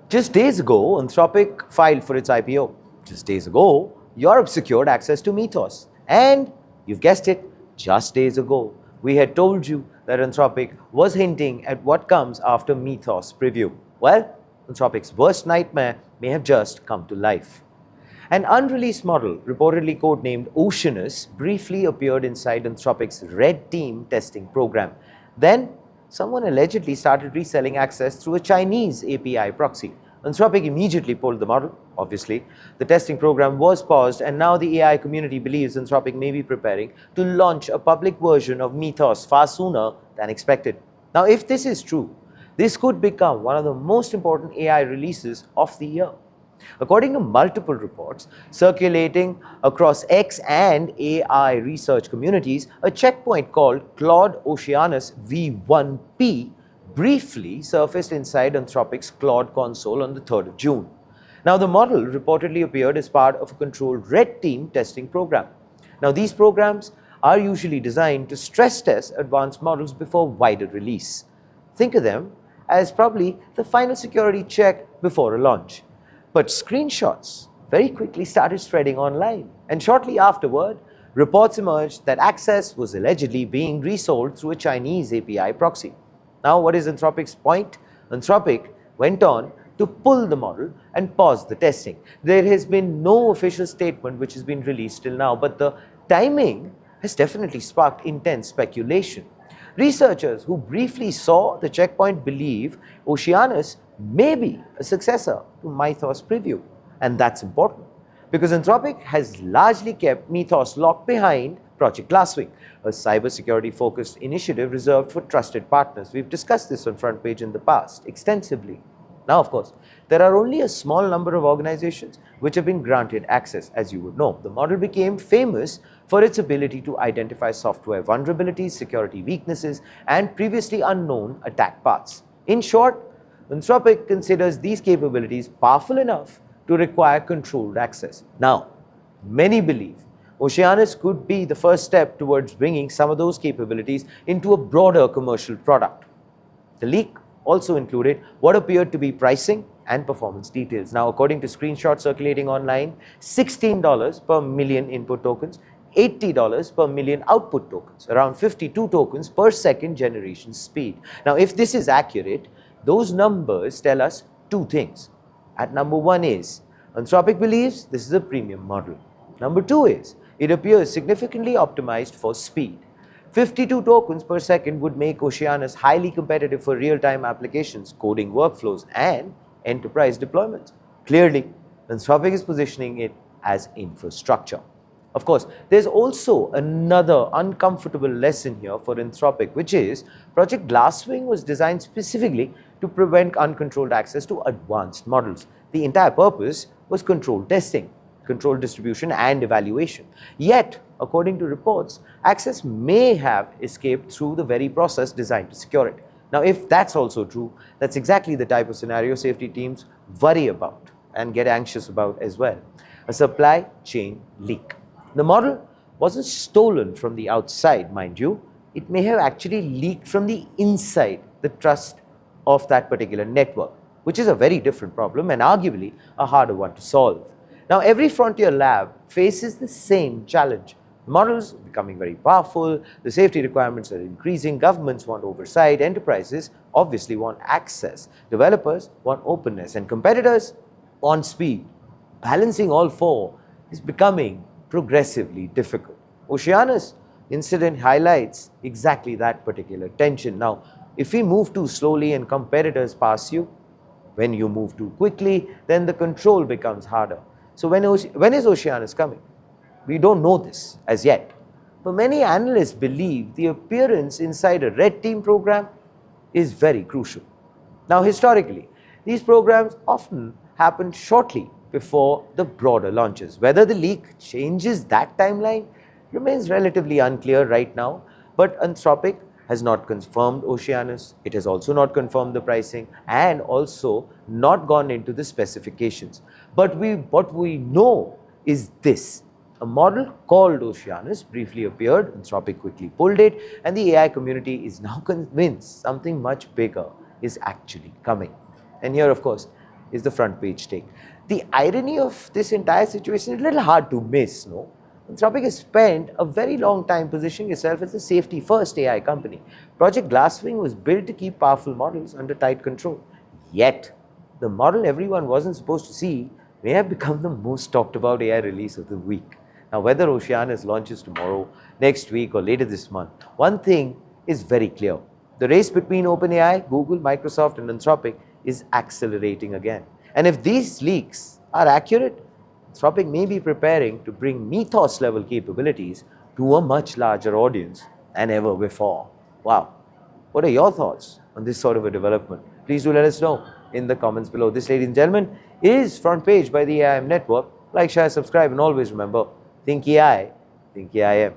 Just days ago, Anthropic filed for its IPO. Just days ago, Europe secured access to Mythos. And you've guessed it, just days ago, we had told you that Anthropic was hinting at what comes after Mythos preview. Well, Anthropic's worst nightmare may have just come to life. An unreleased model, reportedly codenamed Oceanus, briefly appeared inside Anthropic's Red Team testing program. Then, someone allegedly started reselling access through a Chinese API proxy. Anthropic immediately pulled the model, obviously. The testing program was paused, and now the AI community believes Anthropic may be preparing to launch a public version of Mythos far sooner than expected. Now, if this is true, this could become one of the most important AI releases of the year. According to multiple reports circulating across X and AI research communities, a checkpoint called Claude Oceanus V1P briefly surfaced inside Anthropic's Claude console on the 3rd of June. Now, the model reportedly appeared as part of a controlled Red Team testing program. Now, these programs are usually designed to stress test advanced models before wider release. Think of them as probably the final security check before a launch. But screenshots very quickly started spreading online, and shortly afterward, reports emerged that access was allegedly being resold through a Chinese API proxy. Now, what is Anthropic's point? Anthropic went on to pull the model and pause the testing. There has been no official statement which has been released till now, but the timing has definitely sparked intense speculation. Researchers who briefly saw the checkpoint believe Oceanus may be a successor to Mythos preview. And that's important because Anthropic has largely kept Mythos locked behind Project Glasswing, a cybersecurity-focused initiative reserved for trusted partners. We've discussed this on Front Page in the past extensively. Now, of course, there are only a small number of organizations which have been granted access, as you would know. The model became famous for its ability to identify software vulnerabilities, security weaknesses, and previously unknown attack paths. In short, Anthropic considers these capabilities powerful enough to require controlled access. Now, many believe Oceanus could be the first step towards bringing some of those capabilities into a broader commercial product. The leak also included what appeared to be pricing and performance details. Now, according to screenshots circulating online, $16 per million input tokens, $80 per million output tokens, around 52 tokens per second generation speed. Now, if this is accurate, those numbers tell us two things. At number one is, Anthropic believes this is a premium model. Number two is, it appears significantly optimized for speed. 52 tokens per second would make Oceanus highly competitive for real-time applications, coding workflows, and enterprise deployments. Clearly, Anthropic is positioning it as infrastructure. Of course, there's also another uncomfortable lesson here for Anthropic, which is Project Glasswing was designed specifically to prevent uncontrolled access to advanced models. The entire purpose was controlled testing, controlled distribution, and evaluation. Yet, according to reports, access may have escaped through the very process designed to secure it. Now, if that's also true, that's exactly the type of scenario safety teams worry about and get anxious about as well. A supply chain leak. The model wasn't stolen from the outside, mind you. It may have actually leaked from the inside, the trust of that particular network, which is a very different problem and arguably a harder one to solve. Now, every frontier lab faces the same challenge. The models are becoming very powerful, the safety requirements are increasing, governments want oversight, enterprises obviously want access, developers want openness, and competitors want speed. Balancing all four is becoming progressively difficult. Oceanus incident highlights exactly that particular tension. Now, if we move too slowly and competitors pass you, when you move too quickly, then the control becomes harder. So when is Oceanus coming? We don't know this as yet. But many analysts believe the appearance inside a Red Team program is very crucial. Now, historically, these programs often happen shortly before the broader launches. Whether the leak changes that timeline remains relatively unclear right now, but Anthropic has not confirmed Oceanus, it has also not confirmed the pricing, and also not gone into the specifications. But what we know is this. A model called Oceanus briefly appeared, Anthropic quickly pulled it, and the AI community is now convinced something much bigger is actually coming. And here, of course, is the front page take. The irony of this entire situation is a little hard to miss, no? Anthropic has spent a very long time positioning itself as a safety-first AI company. Project Glasswing was built to keep powerful models under tight control. Yet, the model everyone wasn't supposed to see may have become the most talked about AI release of the week. Now, whether Oceanus launches tomorrow, next week, or later this month, one thing is very clear. The race between OpenAI, Google, Microsoft, and Anthropic is accelerating again. And if these leaks are accurate, Anthropic may be preparing to bring mythos-level capabilities to a much larger audience than ever before. Wow. What are your thoughts on this sort of a development? Please do let us know in the comments below. This, ladies and gentlemen, is Front Page by the AIM Network. Like, share, subscribe, and always remember, think AI, think AIM.